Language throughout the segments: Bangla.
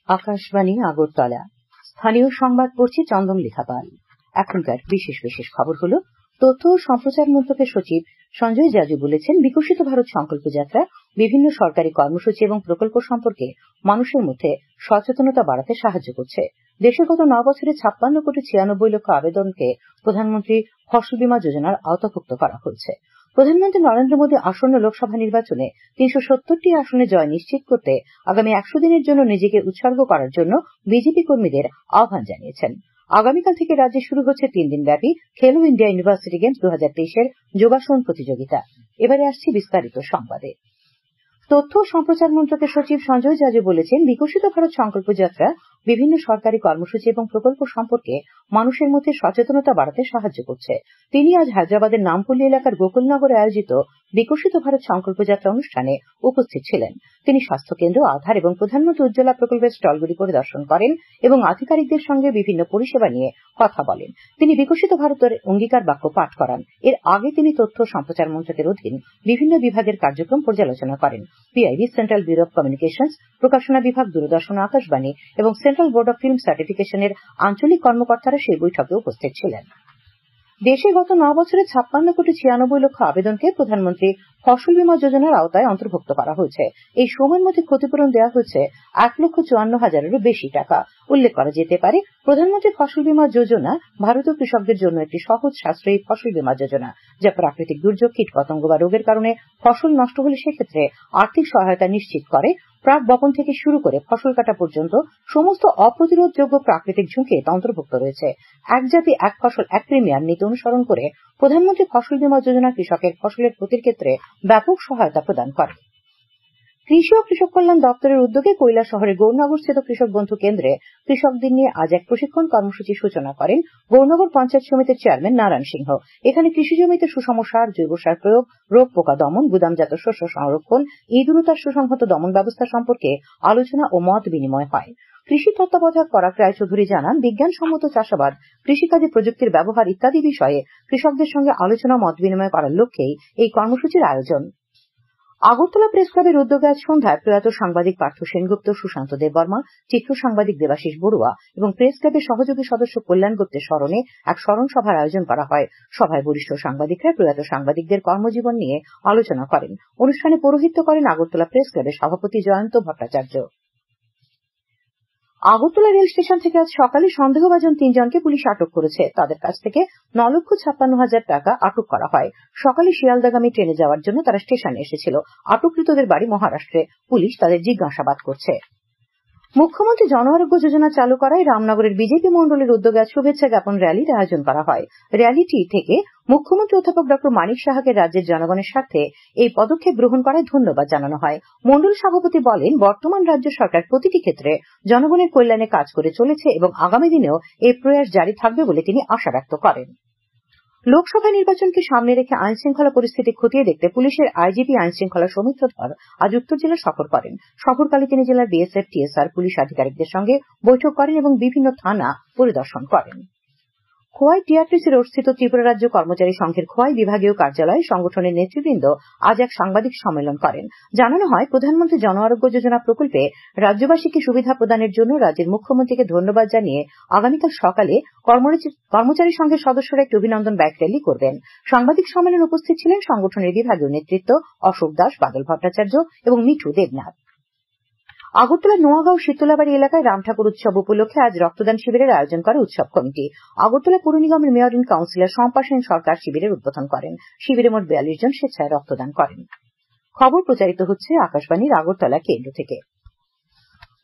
আকাশবাণী আগরতলা। স্থানীয় সংবাদ পড়ছি চন্দন লেখাপাল। এখনকার বিশেষ বিশেষ খবর হলো, তথ্য ও সম্প্রচার মন্ত্রকের সচিব সঞ্জয় জাজু বলেছেন, বিকশিত ভারত সংকল্প যাত্রা বিভিন্ন সরকারি কর্মসূচি এবং প্রকল্প সম্পর্কে মানুষের মধ্যে সচেতনতা বাড়াতে সাহায্য করছে। দেশে গত 9 বছরে 56 কোটি 96 লক্ষ আবেদনকে প্রধানমন্ত্রী ফসল বীমা যোজনার আওতাভুক্ত করা হয়েছে। প্রধানমন্ত্রী নরেন্দ্র মোদী আসন্ন লোকসভা নির্বাচনে 370টি আসনে জয় নিশ্চিত করতে আগামী 100 দিনের জন্য নিজেকে উৎসর্গ করার জন্য বিজেপি কর্মীদের আহ্বান জানিয়েছেন। আগামীকাল থেকে রাজ্যে শুরু হচ্ছে 3 দিন ব্যাপী খেলো ইন্ডিয়া ইউনিভার্সিটি গেমস 2023-এর যোগাসন প্রতিযোগিতা। এবারে আসছি বিস্তারিত সংবাদে। তথ্য ও সম্প্রচার মন্ত্রকের সচিব সঞ্জয় জাজু বলেছেন, বিকশিত ভারত সংকল্প যাত্রা বিভিন্ন সরকারি কর্মসূচি এবং প্রকল্প সম্পর্কে মানুষের মধ্যে সচেতনতা বাড়াতে সাহায্য করছে। তিনি আজ হায়দ্রাবাদের নামপল্লী এলাকার গোকুলনগরে আয়োজিত বিকশিত ভারত সংকল্প যাত্রা অনুষ্ঠানে উপস্থিত ছিলেন। তিনি স্বাস্থ্যকেন্দ্র, আধার এবং প্রধানমন্ত্রী উজ্জ্বলা প্রকল্পের স্টলগুলি পরিদর্শন করেন এবং আধিকারিকদের সঙ্গে বিভিন্ন পরিষেবা নিয়ে কথা বলেন। তিনি বিকশিত ভারতের অঙ্গীকার বাক্য পাঠ করান। এর আগে তিনি তথ্য সম্প্রচার মন্ত্রকের অধীন বিভিন্ন বিভাগের কার্যক্রম পর্যালোচনা করেন। PIB, central bureau of communications, প্রকাশনা বিভাগ, দূরদর্শন, আকাশবাণী এবং সেন্ট্রাল বোর্ড অব ফিল্ম সার্টিফিকেশনের আঞ্চলিক কর্মকর্তারা সেই বৈঠকে উপস্থিত ছিলেন। দেশে গত 9 বছরে 56 কোটি 96 লক্ষ আবেদনকে প্রধানমন্ত্রী ফসল বীমা যোজনার আওতায় অন্তর্ভুক্ত করা হয়েছে। এই সময়ের মধ্যে ক্ষতিপূরণ দেওয়া হয়েছে 1,54,000-এরও বেশি টাকা। উল্লেখ করা যেতে পারে, প্রধানমন্ত্রী ফসল বীমা যোজনা ভারতীয় কৃষকদের জন্য একটি সহজ, সাশ্রয়ী ফসল বীমা যোজনা, যা প্রাকৃতিক দুর্যোগ, কীটপতঙ্গ বা রোগের কারণে ফসল নষ্ট হলে সেক্ষেত্রে আর্থিক সহায়তা নিশ্চিত করে। প্রাক বপন থেকে শুরু করে ফসল কাটা পর্যন্ত সমস্ত অপ্রতিরোধযোগ্য প্রাকৃতিক ঝুঁকি এতে অন্তর্ভুক্ত রয়েছে। এক জাতি এক ফসল এক প্রিমিয়াম নীতি অনুসরণ করে প্রধানমন্ত্রী ফসল বীমা যোজনা কৃষকের ফসলের ক্ষতির ক্ষেত্রে ব্যাপক সহায়তা প্রদান করে। কৃষি ও কৃষক কল্যাণ দপ্তরের উদ্যোগে কৈলাসহরের গৌরনগরস্থিত কৃষক বন্ধু কেন্দ্রে কৃষকদের নিয়ে আজ এক প্রশিক্ষণ কর্মসূচির সূচনা করেন গৌরনগর পঞ্চায়েত সমিতির চেয়ারম্যান নারায়ণ সিংহ। এখানে কৃষি জমিতে সুষম সার, জৈব সার প্রয়োগ, রোগ পোকা দমন, গুদামজাত শস্য সংরক্ষণ, ইঁদুরতার সুসংহত দমন ব্যবস্থা সম্পর্কে আলোচনা ও মত বিনিময় হয়। কৃষি তত্ত্বাবধায়ক পরাগ রায়চৌধুরী জানান, বিজ্ঞানসম্মত চাষাবাদ, কৃষিকাজে প্রযুক্তির ব্যবহার ইত্যাদি বিষয়ে কৃষকদের সঙ্গে আলোচনা মত বিনিময় করার লক্ষ্যেই এই কর্মসূচির আয়োজন। আগরতলা প্রেস ক্লাবের উদ্যোগে আজ সন্ধ্যায় প্রয়াত সাংবাদিক পার্থ সেনগুপ্ত, সুশান্ত দেববর্মা, চিত্র সাংবাদিক দেবাশিস বড়ুয়া এবং প্রেস ক্লাবের সহযোগী সদস্য কল্যাণ গুপ্তের স্মরণে এক স্মরণ সভার আয়োজন করা হয়। সভায় বরিষ্ঠ সাংবাদিকরা প্রয়াত সাংবাদিকদের কর্মজীবন নিয়ে আলোচনা করেন। অনুষ্ঠানে পৌরোহিত্য করেন আগরতলা প্রেস ক্লাবের সভাপতি জয়ন্ত ভট্টাচার্য। আগরতলা রেল স্টেশন থেকে আজ সকালে সন্দেহভাজন 3 জনকে পুলিশ আটক করেছে। তাদের কাছ থেকে 9,56,000 টাকা আটক করা হয়। সকালে শিয়ালদাগামী ট্রেনে যাওয়ার জন্য তারা স্টেশনে এসেছিল। আটককৃতদের বাড়ি মহারাষ্ট্রে। পুলিশ তাদের জিজ্ঞাসাবাদ করছে। মুখ্যমন্ত্রী জন আরোগ্য যোজনা চালু করায় রামনগরের বিজেপি মন্ডলের উদ্যোগে শুভেচ্ছা জ্ঞাপন র্যালির আয়োজন করা হয়। র্যালিটি থেকে মুখ্যমন্ত্রী অধ্যাপক ডক্টর মানিক সাহাকে রাজ্যের জনগণের স্বার্থে এই পদক্ষেপ গ্রহণ করায় ধন্যবাদ জানানো হয়। মন্ডল সভাপতি বলেন, বর্তমান রাজ্য সরকার প্রতিটি ক্ষেত্রে জনগণের কল্যাণে কাজ করে চলেছে এবং আগামী দিনেও এই প্রয়াস জারি থাকবে বলে তিনি আশা ব্যক্ত করেন। লোকসভা নির্বাচনকে সামনে রেখে আইন শৃঙ্খলা পরিস্থিতি খতিয়ে দেখতে পুলিশের আইজিপি আইন শৃঙ্খলা সৌমিত্র ধর আজ উত্তর জেলা সফর করেন। সফরকালে তিনি জেলার বিএসএফ, টিএসআর, পুলিশ আধিকারিকদের সঙ্গে বৈঠক করেন এবং বিভিন্ন থানা পরিদর্শন করেন। খোয়াই টিআরটিসি রোড স্থিত ত্রিপুরা রাজ্য কর্মচারী সংঘের খোয়াই বিভাগীয় কার্যালয়ে সংগঠনের নেতৃবৃন্দ আজ এক সাংবাদিক সম্মেলন করেন। জানানো হয়, প্রধানমন্ত্রী জন আরোগ্য যোজনা প্রকল্পে রাজ্যবাসীকে সুবিধা প্রদানের জন্য রাজ্যের মুখ্যমন্ত্রীকে ধন্যবাদ জানিয়ে আগামীকাল সকালে কর্মচারী সংঘের সদস্যরা একটি অভিনন্দন বাইক র্যালি করবেন। সাংবাদিক সম্মেলনে উপস্থিত ছিলেন সংগঠনের বিভাগীয় নেতৃত্ব অশোক দাস, বাদল ভট্টাচার্য এবং মিঠু দেবনাথ। আগরতলার নোয়াগাঁও শীতলাবাড়ি এলাকায় রাম ঠাকুর উৎসব উপলক্ষে আজ রক্তদান শিবিরের আয়োজন করে উৎসব কমিটি। আগরতলা পুর নিগমের mayor in councillor Shampa Sen Sarkar শিবিরের উদ্বোধন করেন। শিবিরে মোট 42 জন স্বেচ্ছায় রক্তদান করেন। খবর প্রচারিত হচ্ছে আকাশবাণীর আগরতলা কেন্দ্র থেকে।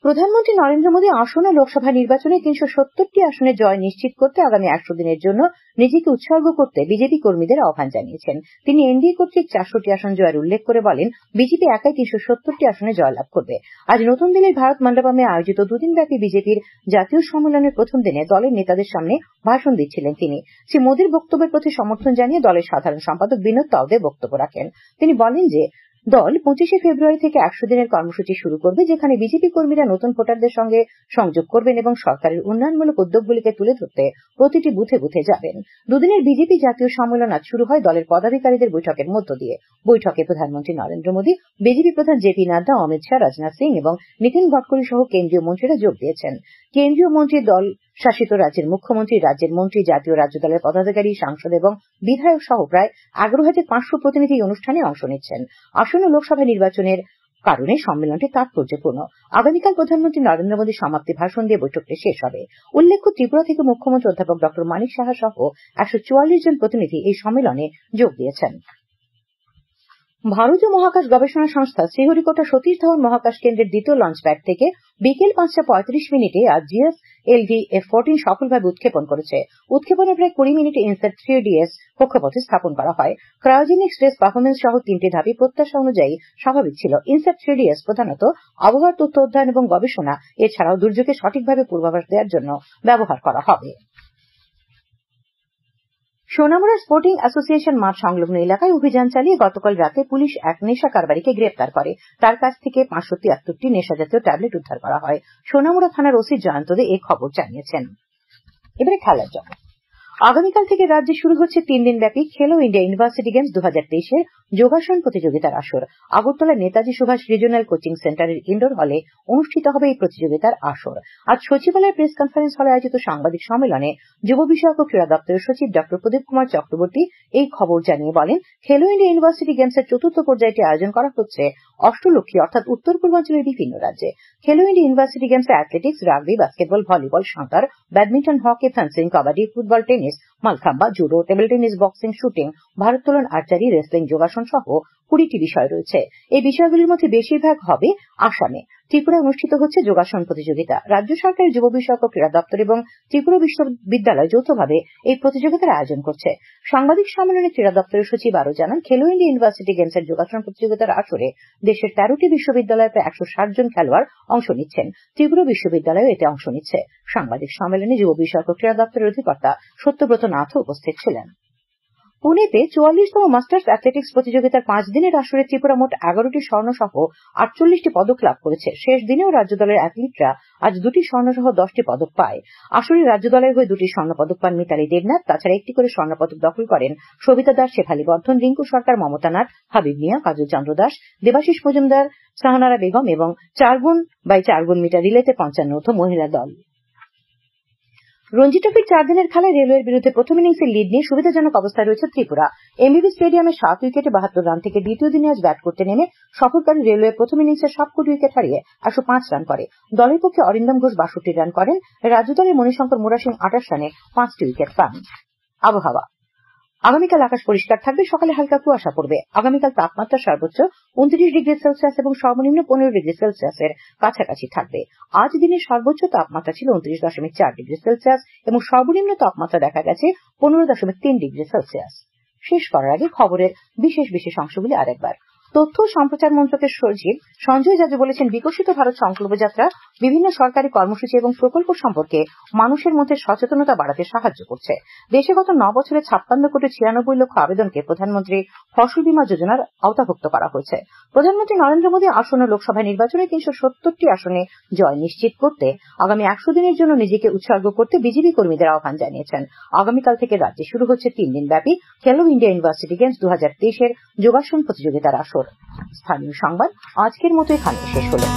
প্রধানমন্ত্রী নরেন্দ্র মোদী আসন্ন লোকসভা নির্বাচনে 370টি আসনে জয় নিশ্চিত করতে আগামী 100 দিনের জন্য নিজেকে উৎসর্গ করতে বিজেপি কর্মীদের আহ্বান জানিয়েছেন। তিনি এনডিএ কর্তৃক 400টি আসন জয়ের উল্লেখ করে বলেন, বিজেপি একাই 370টি আসনে জয়লাভ করবে। আজ নতুন দিল্লির ভারত মণ্ডপমে আয়োজিত 2 দিনব্যাপী বিজেপির জাতীয় সম্মেলনের প্রথম দিনে দলের নেতাদের সামনে ভাষণ দিচ্ছিলেন তিনি। শ্রী মোদীর বক্তব্যের প্রতি সমর্থন জানিয়ে দলের সাধারণ সম্পাদক বিনোদ তাওদে বক্তব্য রাখেন। তিনি বলেন যে দল 25শে ফেব্রুয়ারি থেকে 100 দিনের কর্মসূচি শুরু করবে, যেখানে বিজেপি কর্মীরা নতুন ভোটারদের সঙ্গে সংযোগ করবেন এবং সরকারের উন্নয়নমূলক উদ্যোগগুলিকে তুলে ধরতে প্রতিটি বুথে বুথে যাবেন। দুদিনের বিজেপি জাতীয় সম্মেলন আজ শুরু হয় দলের পদাধিকারীদের বৈঠকের মধ্য দিয়ে। বৈঠকে প্রধানমন্ত্রী নরেন্দ্র মোদী, বিজেপি প্রধান জেপি নাড্ডা, অমিত শাহ, রাজনাথ সিং এবং নীতিন গডকরি সহ কেন্দ্রীয় মন্ত্রীরা যোগ দিয়েছেন। কেন্দ্রীয় মন্ত্রী, দল শাসিত রাজ্যের মুখ্যমন্ত্রী, রাজ্যের মন্ত্রী, জাতীয় রাজ্য দলের পদাধিকারী, সাংসদ এবং বিধায়ক সহ প্রায় 11,500 প্রতিনিধি অনুষ্ঠানে অংশ নিচ্ছেন। আসন্ন লোকসভা নির্বাচনের কারণে সম্মেলনটি তাৎপর্যপূর্ণ। আগামীকাল প্রধানমন্ত্রী নরেন্দ্র মোদী সমাপ্তি ভাষণ দিয়ে বৈঠকটি শেষ হবে। উল্লেখ্য, ত্রিপুরা থেকে মুখ্যমন্ত্রী অধ্যাপক ড মানিক সাহা সহ 144 জন প্রতিনিধি এই সম্মেলনে যোগ দিয়েছেন। ভারতীয় মহাকাশ গবেষণা সংস্থা শ্রীহরিকোটা সতীশ ধাওয়ান মহাকাশ কেন্দ্রের দ্বিতীয় লঞ্চ প্যাড থেকে বিকেল 5:35 আজ জিএসএলভি F-14 সফলভাবে উৎক্ষেপণ করেছে। উৎক্ষেপণের প্রায় 20 মিনিটে ইনস্যাট 3DS কক্ষপথে স্থাপন করা হয়। ক্রায়োজেনিক স্ট্রেস পারফরমেন্স সহ 3টি ধাপই প্রত্যাশা অনুযায়ী স্বাভাবিক ছিল। ইনস্যাট 3DS প্রধানত আবহাওয়ার তথ্য অধ্যয়ন এবং গবেষণা, এছাড়াও দুর্যোগে সঠিকভাবে পূর্বাভাস দেওয়ার জন্য ব্যবহার করা হবে। সোনামুড়া স্পোর্টিং অ্যাসোসিয়েশন মাঠ সংলগ্ন এলাকায় অভিযান চালিয়ে গতকাল রাতে পুলিশ এক নেশা কারবারিকে গ্রেপ্তার করে। তার কাছ থেকে 573টি নেশাজাতীয় ট্যাবলেট উদ্ধার করা হয়। সোনামুড়া থানার ওসি জয়ন্ত দে এই খবর জানিয়েছেন। এবারে খেলার জগৎ। আগামীকাল থেকে রাজ্যে শুরু হচ্ছে 3 দিনব্যাপী খেলো ইন্ডিয়া ইউনিভার্সিটি গেমস 2023-এর যোগাসন প্রতিযোগিতার আসর। আগরতলা নেতাজি সুভাষ রিজিওনাল কোচিং সেন্টারের ইনডোর হলে অনুষ্ঠিত হবে এই প্রতিযোগিতার আসর। আজ সচিবালয়ের প্রেস কনফারেন্স হলে আয়োজিত সাংবাদিক সম্মেলনে যুব বিষয়ক ও ক্রীড়া দপ্তরের সচিব ড প্রদীপ কুমার চক্রবর্তী এই খবর জানিয়ে বলেন, খেলো ইন্ডিয়া ইউনিভার্সিটি গেমসের 4র্থ পর্যায়টি আয়োজন করা হচ্ছে অষ্টলক্ষ্মী অর্থাৎ উত্তর পূর্বাঞ্চলের বিভিন্ন রাজ্যে। খেলো ইন্ডিয়া ইউনিভার্সিটি গেমসে অ্যাথলেটিক্স, রাগবি, বাস্কেটবল, ভলিবল, সাঁতার, badminton, hockey, fencing, kabaddi, football, tennis, mallakhamb, judo, table tennis, boxing, shooting, ভারোত্তোলন, আর্চারি, রেসলিং, যোগাসন সহ 20টি বিষয় রয়েছে। এই বিষয়গুলির মধ্যে বেশিরভাগ হবে আসামে। ত্রিপুরায় অনুষ্ঠিত হচ্ছে যোগাসন প্রতিযোগিতা। রাজ্য সরকারের যুব বিষয়ক ও ক্রীড়া দপ্তর এবং ত্রিপুরা বিশ্ববিদ্যালয় যৌথভাবে এই প্রতিযোগিতার আয়োজন করছে। সাংবাদিক সম্মেলনে ক্রীড়া দপ্তরের সচিব আরও জানান, খেলো ইন্ডিয়া ইউনিভার্সিটি গেমসের যোগাসন প্রতিযোগিতার আসরে দেশের 13টি বিশ্ববিদ্যালয়ের প্রায় 160 জন খেলোয়াড় অংশ নিচ্ছেন। ত্রিপুরা বিশ্ববিদ্যালয় এতে অংশ নিচ্ছে। সাংবাদিক সম্মেলনে যুব বিষয়ক ও ক্রীড়া দপ্তরের অধিকর্তা সত্যব্রত নাথও উপস্থিত ছিলেন। পুনেতে 44তম মাস্টার্স অ্যাথলেটিক্স প্রতিযোগিতার 5 দিনের আসরে ত্রিপুরা মোট 11টি স্বর্ণ সহ 48টি পদক লাভ করেছে। শেষ দিনেও রাজ্য দলের অ্যাথলিটরা আজ 2টি স্বর্ণ সহ 10টি পদক পায়। আসরে রাজ্য দলের হয়ে 2টি স্বর্ণ পদক পান মিতালি দেবনাথ। তাছাড়া 1টি করে স্বর্ণ পদক দখল করেন সবিতা দাস, শেফালি বর্ধন, রিঙ্কু সরকার, মমতা নাথ, হাবিব মিয়া, কাজল চন্দ্র দাস, দেবাশিস মজুমদার, সাহানারা বেগম এবং 4x4 মিটার রিলেতে 55র্থ মহিলা দল। রঞ্জি ট্রফির 4 দিনের খেলায় রেলওয়ের বিরুদ্ধে প্রথম ইনিংসের লিড নিয়ে সুবিধাজনক অবস্থায় রয়েছে ত্রিপুরা। এমবিবি স্টেডিয়ামে 7 উইকেটে 72 রান থেকে দ্বিতীয় দিনে আজ ব্যাট করতে নেমে সফরকারী রেলওয়ে প্রথম ইনিংসে সবকটি উইকেট হারিয়ে 105 রান করে। দলের পক্ষে অরিন্দম ঘোষ 62 রান করেন। রাজ্য দলের মণিশঙ্কর মুরা সিং 28 রানে 5টি উইকেট পান। আবহাওয়া। আগামীকাল আকাশ পরিষ্কার থাকবে, সকালে হালকা কুয়াশা পড়বে। আগামীকাল তাপমাত্রা সর্বোচ্চ 29 ডিগ্রি সেলসিয়াস এবং সর্বনিম্ন 15 ডিগ্রি সেলসিয়াসের কাছাকাছি থাকবে। আজ দিনের সর্বোচ্চ তাপমাত্রা ছিল 29.4 ডিগ্রি সেলসিয়াস এবং সর্বনিম্ন তাপমাত্রা দেখা গেছে 15.3 ডিগ্রি সেলসিয়াস। শেষ করার আগে খবরের বিশেষ অংশগুলি আরেকবার। তথ্য ও সম্প্রচার মন্ত্রকের সচিব সঞ্জয় জাজু বলেছেন, বিকশিত ভারত সংকল্প যাত্রা বিভিন্ন সরকারি কর্মসূচি এবং প্রকল্প সম্পর্কে মানুষের মধ্যে সচেতনতা বাড়াতে সাহায্য করছে। দেশে গত 9 বছরে 56 কোটি 96 লক্ষ আবেদনকে প্রধানমন্ত্রী ফসল বীমা যোজনার আওতাভুক্ত করা হয়েছে। প্রধানমন্ত্রী নরেন্দ্র মোদী আসন্ন লোকসভা নির্বাচনে 370টি আসনে জয় নিশ্চিত করতে আগামী 100 দিনের জন্য নিজেকে উৎসর্গ করতে বিজেপি কর্মীদের আহ্বান জানিয়েছেন। আগামীকাল থেকে রাজ্যে শুরু হচ্ছে 3 দিনব্যাপী খেলো ইন্ডিয়া ইউনিভার্সিটি গেমস 2023-এর যোগাসন প্রতিযোগিতার আসর। স্থানীয় সংবাদ আজকের মতো এখানে শেষ হলো।